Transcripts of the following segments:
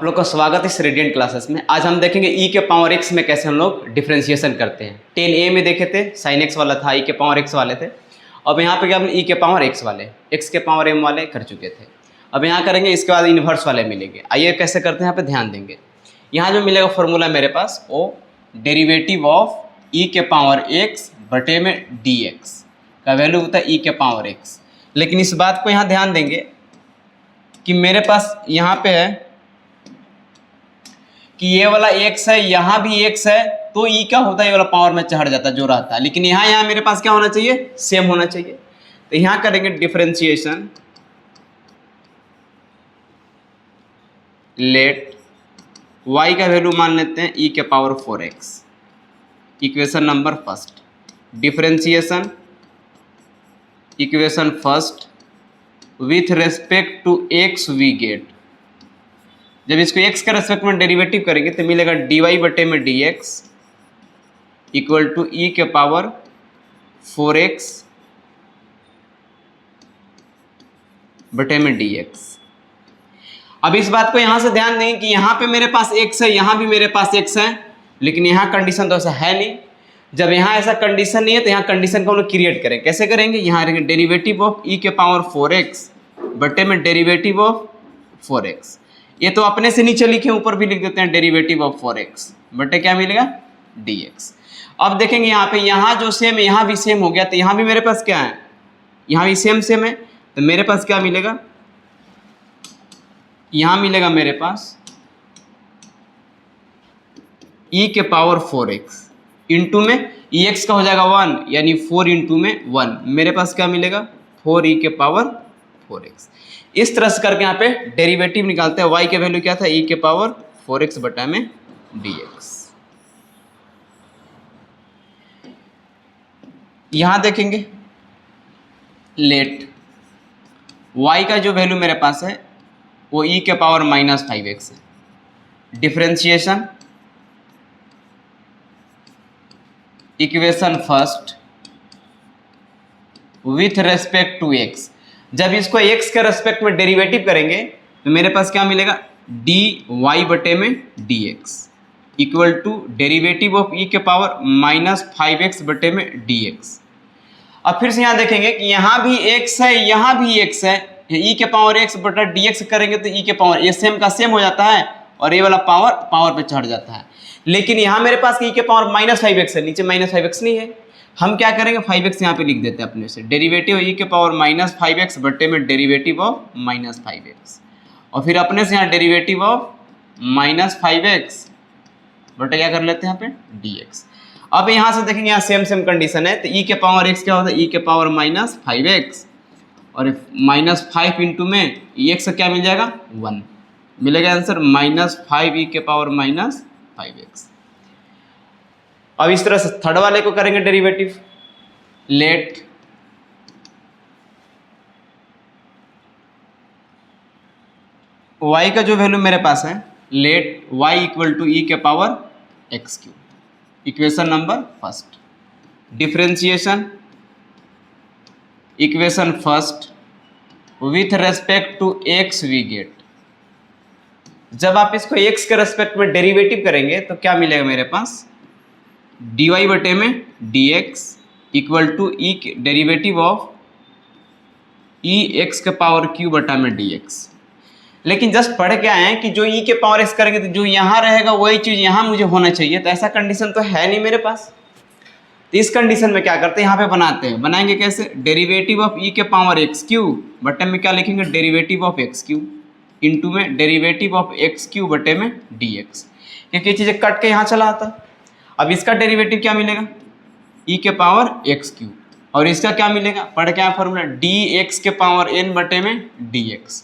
आप लोग का स्वागत है इस रेडियंट क्लासेस में। आज हम देखेंगे ई के पावर एक्स में कैसे हम लोग डिफरेंशिएशन करते हैं। 10a में देखे थे साइन एक्स वाला था, ई के पावर एक्स वाले थे। अब यहाँ पे क्या हम ई के पावर एक्स वाले, एक्स के पावर एम वाले कर चुके थे। अब यहाँ करेंगे, इसके बाद इन्वर्स वाले मिलेंगे। आइए कैसे करते हैं यहाँ पे ध्यान देंगे। यहाँ जो मिलेगा फॉर्मूला मेरे पास वो डेरिवेटिव ऑफ ई के पावर एक्स बटे में डी एक्स का वैल्यू होता है ई के पावर एक्स। लेकिन इस बात को यहाँ ध्यान देंगे कि मेरे पास यहाँ पे है कि ये वाला x है, यहाँ भी x है, तो e क्या होता है, ये वाला पावर में चढ़ जाता है जो रहता है। लेकिन यहाँ मेरे पास क्या होना चाहिए, सेम होना चाहिए। तो यहाँ करेंगे डिफरेंशिएशन, लेट y का वैल्यू मान लेते हैं e के power 4x। Equation number first, differentiation equation first with respect to x we get. जब इसको x के रेस्पेक्ट में डेरिवेटिव करेंगे तो मिलेगा dy बटे में dx इक्वल टू e के पावर 4x बटे में dx। अब इस बात को यहाँ से ध्यान देंगे कि यहाँ पे मेरे पास x है, यहाँ भी मेरे पास x है, लेकिन यहाँ कंडीशन तो ऐसा है नहीं। जब यहाँ ऐसा कंडीशन नहीं है तो यहाँ कंडीशन को हम लोग क्रिएट करें। कैसे करेंगे, यहाँ रहेंगे डेरिवेटिव ऑफ e के पावर 4x बटे में डेरिवेटिव ऑफ 4x। ये तो अपने से नीचे लिखे, ऊपर भी लिख देते हैं डेरिवेटिव ऑफ 4x बटे क्या मिलेगा dx। अब देखेंगे यहाँ पे, यहाँ जो सेम है यहाँ भी सेम हो गया, तो यहाँ भी मेरे पास क्या है, यहाँ भी सेम सेम है, तो मेरे पास क्या मिलेगा, यहाँ मिलेगा मेरे पास e के पावर 4x इंटू में ex का हो जाएगा 1, यानी 4 इंटू में 1, मेरे पास क्या मिलेगा 4e के पावर 4x। इस तरह से करके यहाँ पे डेरिवेटिव निकालते हैं। y के वैल्यू क्या था, e के पावर 4x बटा में dx। यहाँ देखेंगे, लेट y का जो वैल्यू मेरे पास है वो e के पावर -5x है। Differentiation equation first with respect to x। जब इसको x के रेस्पेक्ट में डेरिवेटिव करेंगे तो मेरे पास क्या मिलेगा dy बटे में dx equal to derivative of e के पावर -5x बटे में dx। अब फिर से यहाँ देखेंगे कि यहाँ भी x है, यहाँ भी x है, e के पावर x बटा dx करेंगे तो e के पावर ये सेम का सेम हो जाता है और ये वाला पावर पे चढ़ जाता है। लेकिन यहाँ मेरे पास e के पावर -5x है, नीचे -5x नहीं है। हम क्या करेंगे, 5x यहाँ पे लिख देते हैं अपने से, डेरिवेटिव e के पावर -5x बटे में डेरिवेटिव ऑफ -5x, और फिर अपने से यहाँ डेरिवेटिव ऑफ -5x बटे क्या कर लेते हैं यहाँ पे dx। अब यहाँ से देखेंगे, यहाँ सेम सेम कंडीशन है, तो e के पावर x क्या होता है, e के पावर -5x, और -5 इंटू में ex क्या मिल जाएगा 1, मिलेगा आंसर -5e के पावर -5x। अब इस तरह से थर्ड वाले को करेंगे डेरिवेटिव, लेट y का जो वैल्यू मेरे पास है, let y equal to e के power x cube. Equation number first, differentiation equation first with respect to x we get. जब आप इसको x के रेस्पेक्ट में डेरिवेटिव करेंगे तो क्या मिलेगा मेरे पास dy बटे में dx equal to E derivative of E X के पावर क्यू बटा में dx। लेकिन जस्ट पढ़ के आए हैं कि जो e के पावर x करेंगे तो जो यहाँ रहेगा वही चीज़ यहाँ मुझे होना चाहिए, तो ऐसा कंडीशन तो है नहीं मेरे पास। तो इस कंडीशन में क्या करते हैं, यहाँ पे बनाते हैं। बनाएंगे कैसे, डेरिवेटिव ऑफ e के पावर x क्यूब बटे में क्या लिखेंगे, derivative of x cube into में डेरिवेटिव ऑफ x क्यूब बटे में dx, क्योंकि ये चीज़ें कट के यहाँ चला आता। अब इसका डेरिवेटिव क्या मिलेगा, e के पावर x क्यूब, और इसका क्या मिलेगा, पढ़ के आया फॉर्मूला dx के पावर n बटे में dx,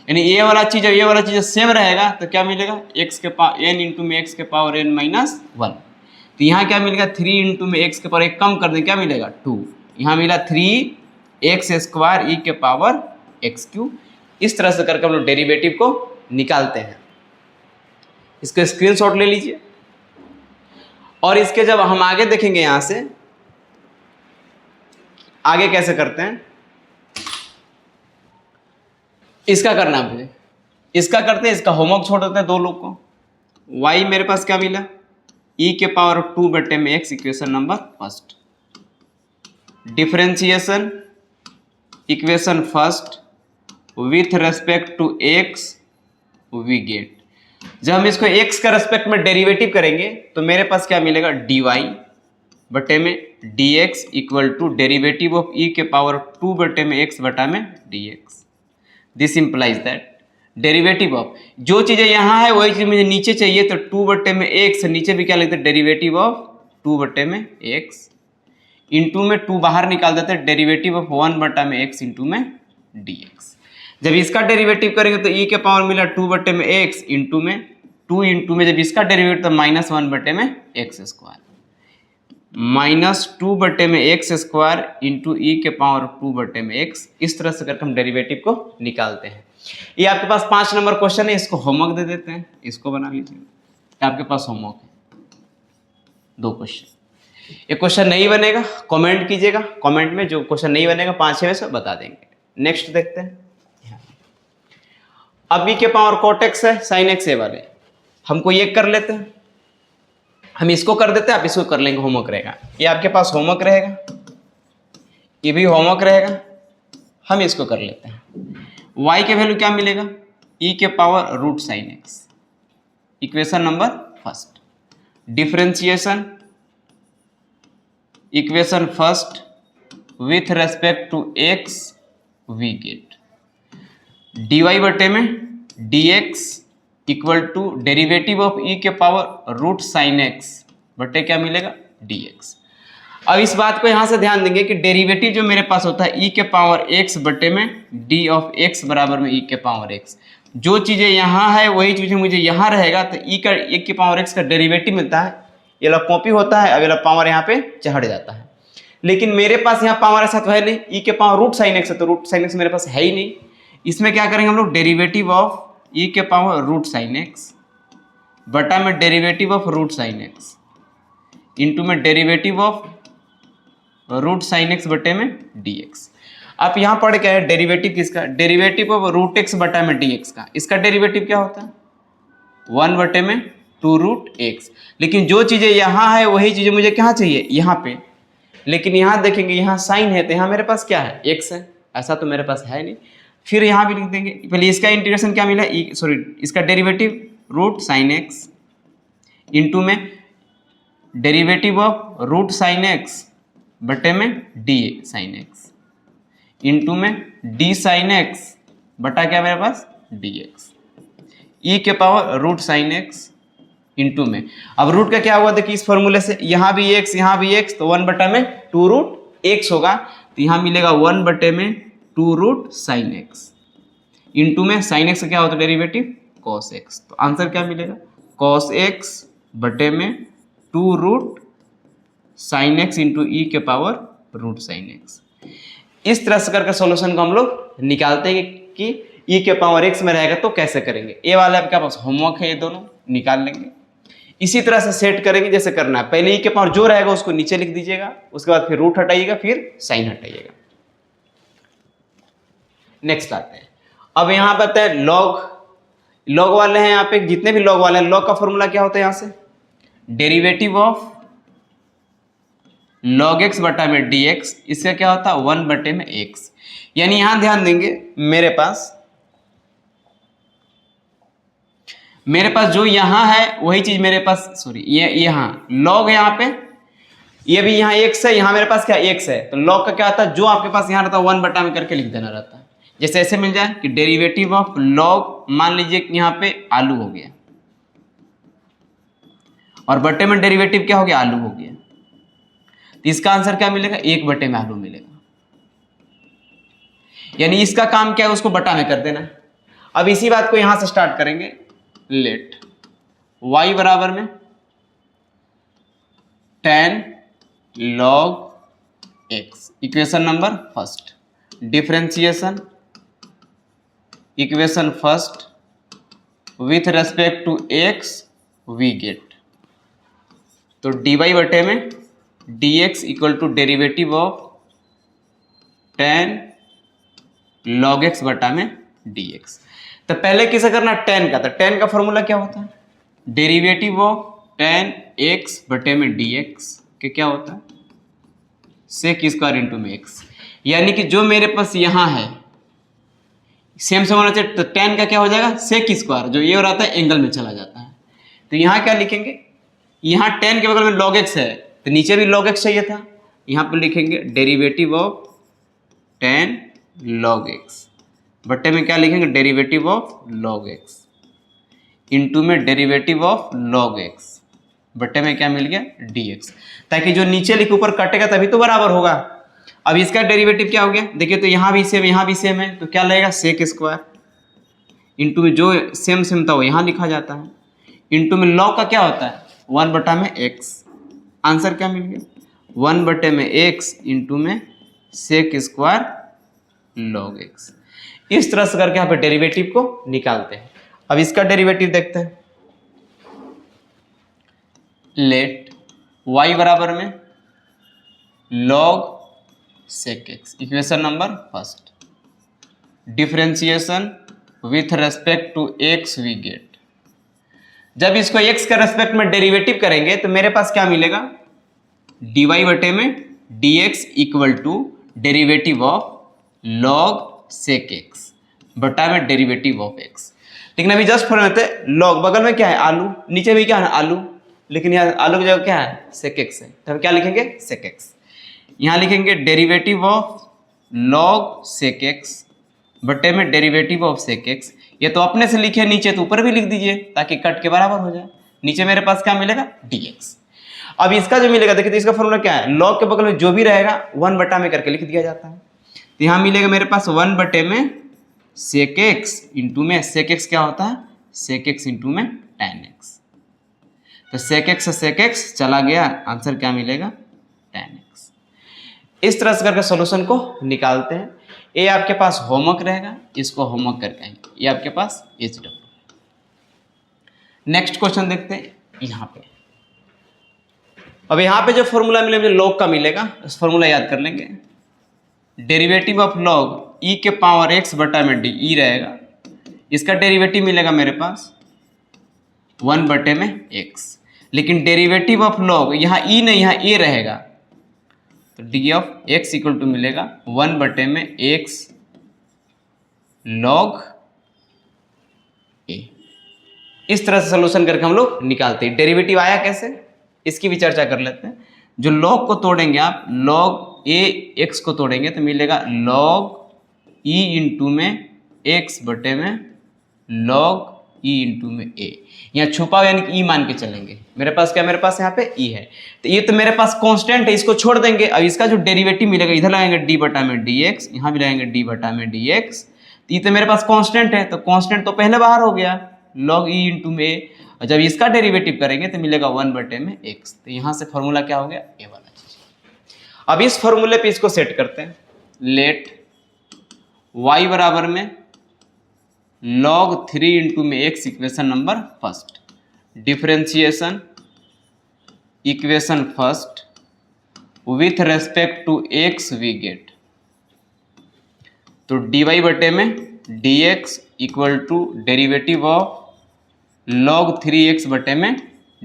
यानी ये वाला चीज़ और ये वाला चीज़ सेम रहेगा तो क्या मिलेगा x के पावर n इंटू में x के पावर n -1। तो यहाँ क्या मिलेगा 3 इंटू में x के पावर एक कम कर दें, क्या मिलेगा 2, यहाँ मिला 3x² e के पावर x क्यूब। इस तरह से करके हम लोग डेरिवेटिव को निकालते हैं। इसका स्क्रीनशॉट ले लीजिए, और इसके जब हम आगे देखेंगे यहाँ से आगे कैसे करते हैं, इसका करना मुझे इसका करते हैं, इसका होमवर्क छोड़ देते हैं दो लोग को। y मेरे पास क्या मिला, e के पावर 2 बटे में x, equation number first. Differentiation equation first with respect to x we get. जब हम इसको x का रेस्पेक्ट में डेरिवेटिव करेंगे तो मेरे पास क्या मिलेगा, dy बटे में dx equal to derivative of e के पावर 2 बटे में x बटा में dx। This implies that derivative of जो चीज़ें यहाँ है वही चीज़ मुझे नीचे चाहिए, तो 2 बटे में x, नीचे भी क्या लिखते हैं, डेरिवेटिव ऑफ 2 बटे में x, इंटू में 2 बाहर निकाल देते हैं, डेरिवेटिव ऑफ 1 बटा में x इंटू में dx। जब इसका डेरिवेटिव करेंगे तो e के पावर मिला 2 बटे में x इंटू में 2 इंटू में जब इसका डेरिवेटिव तो -1 बटे में x स्क्वायर, -2 बटे में x स्क्वायर इंटू ई के पावर 2 बटे में x। इस तरह से करके हम डेरिवेटिव को निकालते हैं। ये आपके पास 5 नंबर क्वेश्चन है, इसको होमवर्क दे देते हैं, इसको बना लीजिए, आपके पास होमवर्क है 2 क्वेश्चन। ये क्वेश्चन नहीं बनेगा कमेंट कीजिएगा, कमेंट में जो क्वेश्चन नहीं बनेगा 5-6 में से बता देंगे। नेक्स्ट देखते हैं। अब ई के पावर cot x है, sin x है वाले, हमको ये कर लेते हैं, हम इसको कर देते हैं, आप इसको कर लेंगे, होमवर्क रहेगा। ये आपके पास होमवर्क रहेगा, ये भी होमवर्क रहेगा, हम इसको कर लेते हैं। y के वैल्यू क्या मिलेगा, e के power root sine x, equation number first. Differentiation equation first with respect to x we get dy बटे में dx equal to derivative of e के पावर रूट साइन x बटे क्या मिलेगा, dx। अब इस बात को यहाँ से ध्यान देंगे कि डेरिवेटिव जो मेरे पास होता है e के पावर x बटे में d ऑफ x बराबर में e के पावर x। जो चीज़ें यहाँ है वही चीज़ें मुझे यहाँ रहेगा, तो e के पावर x का डेरिवेटिव मिलता है, ये वाला कॉपी होता है, अब ये वाला पावर यहाँ पे चढ़ जाता है। लेकिन मेरे पास यहाँ पावर ऐसा तो है नहीं, e के पावर रूट साइन x है, तो रूट साइन x मेरे पास है ही नहीं। इसमें क्या करेंगे हम लोग, डेरिवेटिव ऑफ e के पावर रूट साइन x बटा में derivative of root sine x into में derivative of root sine x बटे में dx। आप यहाँ पढ़ क्या है, डेरिवेटिव किसका, डेरिवेटिव ऑफ रूट x बटा में dx का। इसका डेरिवेटिव क्या होता है, 1 बटे में 2 रूट x। लेकिन जो चीज़ें यहाँ है वही चीज़ें मुझे कहाँ चाहिए, यहाँ पे। लेकिन यहाँ देखेंगे यहाँ साइन है, तो यहाँ मेरे पास क्या है, x है, ऐसा तो मेरे पास है नहीं। फिर यहाँ भी लिख देंगे, पहले इसका इंटीग्रेशन क्या मिला, इसका derivative root sine x into में derivative of root sine x बटे में डी साइन x इंटू में डी साइन x बटा क्या मेरे पास dx, e के power root sine x into में। अब रूट का क्या हुआ देखिए इस फॉर्मूले से, यहाँ भी x यहाँ भी x, तो 1 बटा में 2 रूट x होगा, तो यहाँ मिलेगा 1 बटे में 2 रूट साइन x इंटू में साइन x का क्या होता है डेरिवेटिव cos x। तो आंसर क्या मिलेगा, cos x बटे में 2 रूट साइन x इंटू ई के पावर रूट साइन x। इस तरह से करके सॉल्यूशन को हम लोग निकालते हैं कि ई के पावर x में रहेगा तो कैसे करेंगे। ये वाला आपके पास होमवर्क है, ये दोनों निकाल लेंगे। इसी तरह से सेट करेंगे जैसे करना है, पहले ई के पावर जो रहेगा उसको नीचे लिख दीजिएगा, उसके बाद फिर रूट हटाइएगा, फिर साइन हटाइएगा। नेक्स्ट आते हैं, अब यहाँ पर आता है लॉग वाले हैं, यहाँ पे जितने भी लॉग वाले हैं, लॉग का फॉर्मूला क्या होता है, यहाँ से डेरिवेटिव ऑफ log x बटा में dx, इसका क्या होता है 1 बटे में x। यानी यहां ध्यान देंगे मेरे पास जो यहां है वही चीज मेरे पास, सॉरी ये यहां log यहाँ पे, ये भी यहाँ x है, यहाँ मेरे पास क्या x है, तो log का क्या आता है, जो आपके पास यहाँ रहता है 1 बटा में करके लिख देना रहता है। जैसे ऐसे मिल जाए कि डेरिवेटिव ऑफ log, मान लीजिए कि यहाँ पे आलू हो गया और बटे में डेरिवेटिव क्या हो गया, आलू हो गया, तो इसका आंसर क्या मिलेगा, 1 बटे में आलू मिलेगा। यानी इसका काम क्या है, उसको बटा में कर देना। अब इसी बात को यहां से स्टार्ट करेंगे, लेट y बराबर में tan log x, equation number first. Differentiation equation first with respect to x we get, तो dy बटे में dx equal to derivative of tan log x बटा में dx। तो पहले किसे करना, टेन का। तो टेन का फॉर्मूला क्या होता है, डेरिवेटिव ऑफ टेन एक्स बटे में डी एक्स के क्या होता है, सेक स्क्वायर इंटू में एक्स। यानी कि जो मेरे पास यहाँ है सेम सेम होना चाहिए, तो टेन का क्या हो जाएगा, सेक स्क्वायर, जो ये हो रहा था एंगल में चला जाता है। तो यहाँ क्या लिखेंगे, यहाँ टेन के बगल में लॉग एक्स है, तो नीचे भी लॉग एक्स चाहिए था, यहाँ पर लिखेंगे derivative of ten log x बटे में क्या लिखेंगे, derivative of log x into में डेरिवेटिव ऑफ लॉग एक्स बटे में क्या मिल गया, डी एक्स, ताकि जो नीचे लिखे ऊपर कटेगा तभी तो बराबर होगा। अब इसका डेरिवेटिव क्या हो गया, देखिए तो यहाँ भी सेम यहाँ भी सेम है, तो क्या लगेगा, सेक स्क्वायर इंटू में जो सेम सेम था वो यहाँ लिखा जाता है, इंटू में लॉग का क्या होता है, 1 बटा में एक्स। आंसर क्या मिल गया, 1 बटे में एक्स इंटू में सेक स्क्वायर लॉग एक्स। इस तरह से करके यहाँ पे डेरिवेटिव को निकालते हैं। अब इसका डेरिवेटिव देखते हैं, लेट y बराबर में log sec X, equation number first, differentiation with respect to X we get. जब इसको x के रेस्पेक्ट में डेरिवेटिव करेंगे तो मेरे पास क्या मिलेगा, dy बटे में dx equal to derivative of log sec x बटा में डेरिवेटिव ऑफ x। लेकिन अभी जस्ट फॉर लेते हैं, लॉग बगल में क्या है, आलू, नीचे भी क्या है, आलू, लेकिन यहाँ आलू की जगह क्या है, सेक x है, तो हम क्या लिखेंगे, सेक x। यहाँ लिखेंगे derivative of log sec x बटे में डेरिवेटिव ऑफ सेक x। ये तो अपने से लिखे नीचे, तो ऊपर भी लिख दीजिए ताकि कट के बराबर हो जाए। नीचे मेरे पास क्या मिलेगा, dx। अब इसका जो मिलेगा, देखिए तो इसका फॉर्मूला क्या है, लॉग के बगल में जो भी रहेगा 1 बटा में करके लिख दिया जाता है। तो यहाँ मिलेगा मेरे पास 1 बटे में सेक एक्स इंटू में सेक एक्स क्या होता है, सेक एक्स इंटू में tan x। तो सेक एक्स से सेक एक्स चला गया, आंसर क्या मिलेगा, tan x। इस तरह से करके सॉल्यूशन को निकालते हैं। ये आपके पास होमवर्क रहेगा, इसको होमवर्क करके आएंगे, ये आपके पास HW। नेक्स्ट क्वेश्चन देखते हैं यहाँ पे। अब यहाँ पे जो फॉर्मूला मिलेगा, मुझे लॉग का मिलेगा, इस फॉर्मूला याद कर लेंगे, डेरिवेटिव ऑफ लॉग ई के पावर एक्स बटा में डी, ई रहेगा, इसका डेरिवेटिव मिलेगा मेरे पास 1 बटे में एक्स। लेकिन डेरिवेटिव ऑफ लॉग यहाँ ई नहीं, यहाँ ए रहेगा, तो D of X equal to मिलेगा 1 बटे में एक्स लॉग ए। इस तरह से सोल्यूशन करके हम लोग निकालते हैं। डेरिवेटिव आया कैसे, इसकी भी चर्चा कर लेते हैं। जो लॉग को तोड़ेंगे आप, लॉग ए एक्स को तोड़ेंगे तो मिलेगा लॉग ई इंटू में एक्स बटे में लॉग ई इंटू में ए। यहाँ छुपा हुआ यानी कि ई मान के चलेंगे। मेरे पास क्या, मेरे पास यहाँ पे ई है, तो ये तो मेरे पास कांस्टेंट है, इसको छोड़ देंगे। अब इसका जो डेरिवेटिव मिलेगा, इधर लगाएंगे डी बटा में डी एक्स, यहाँ भी लगाएंगे डी बटा में डी एक्स। तो ये तो मेरे पास कांस्टेंट है, तो कांस्टेंट तो पहले बाहर हो गया, लॉग ई इंटू में ए। और जब इसका डेरिवेटिव करेंगे तो मिलेगा 1 बटे में एक्स। तो यहाँ से फॉर्मूला क्या हो गया, ए वाला चीज। अब इस फॉर्मूले पे इसको सेट करते हैं, लेट y बराबर में log 3 इंटू में X, equation number first, differentiation equation first with respect to X we get. तो dy बटे में dx equal to derivative of log 3x बटे में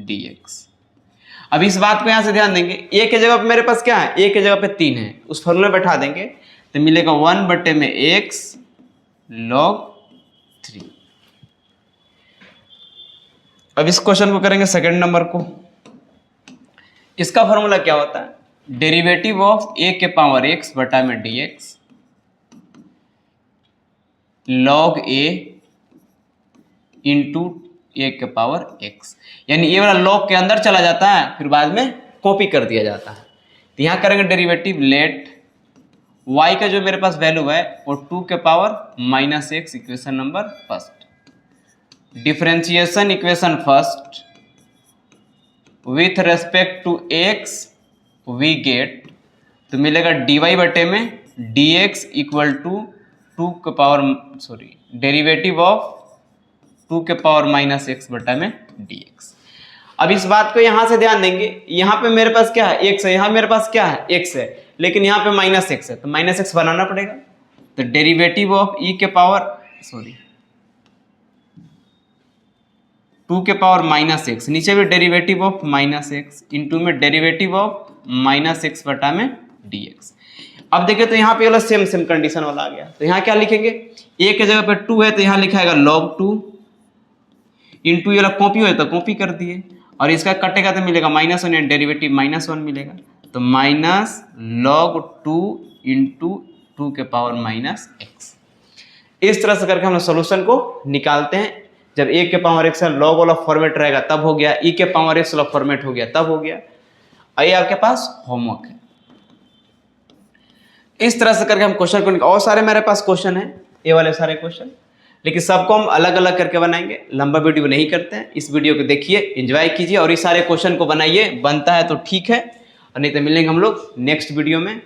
dx। अब इस बात को यहां से ध्यान देंगे, a के जगह पे मेरे पास क्या है, a के जगह पे 3 है, उस फॉर्मूले में बैठा देंगे तो मिलेगा 1 बटे में x log 3। अब इस क्वेश्चन को करेंगे सेकंड नंबर को। इसका फॉर्मूला क्या होता है, डेरिवेटिव ऑफ a के पावर x बटा में dx log a इंटू ए के पावर x। यानी ये वाला लॉग के अंदर चला जाता है, फिर बाद में कॉपी कर दिया जाता है। तो यहाँ करेंगे डेरिवेटिव, लेट y का जो मेरे पास वैल्यू है वो 2 के power minus X, equation number first, differentiation equation first with respect to x we get. तो मिलेगा dy बटे में dx इक्वल टू 2 के पावर डेरिवेटिव ऑफ 2 के पावर माइनस एक्स बटा में dx। अब इस बात को यहां से ध्यान देंगे, यहाँ पे मेरे पास क्या है, x है, यहाँ मेरे पास क्या है, x है, लेकिन यहाँ पे माइनस एक्स है, तो माइनस एक्स बनाना पड़ेगा। तो डेरिवेटिव ऑफ ई के पावर टू के पावर माइनस एक्स, नीचे भी derivative of minus x, into में डेरिवेटिव ऑफ माइनस एक्स बटा में डी एक्स। अब देखें तो यहाँ पे वाला सेम सेम कंडीशन वाला आ गया, तो यहाँ क्या लिखेंगे, ए के जगह पे 2 है तो यहाँ लिखा है log 2, इंटू ये वाला कॉपी हो तो कॉपी कर दिए, और इसका कटेगा तो मिलेगा -1 या डेरिवेटिव -1 मिलेगा, तो माइनस log 2 इंटू 2 के पावर माइनस एक्स। इस तरह से करके हम सोल्यूशन को निकालते हैं। जब ए के पावर एक्स लॉग वाला फॉर्मेट रहेगा तब हो गया, ई के पावर एक्स वाला फॉर्मेट हो गया तब हो गया। ये आपके पास होमवर्क है। इस तरह से करके हम क्वेश्चन को, और सारे मेरे पास क्वेश्चन है ये वाले सारे क्वेश्चन, लेकिन सबको हम अलग अलग करके बनाएंगे, लंबा वीडियो नहीं करते हैं। इस वीडियो को देखिए, एंजॉय कीजिए और इस सारे क्वेश्चन को बनाइए, बनता है तो ठीक है और नहीं तो मिलेंगे हम लोग नेक्स्ट वीडियो में।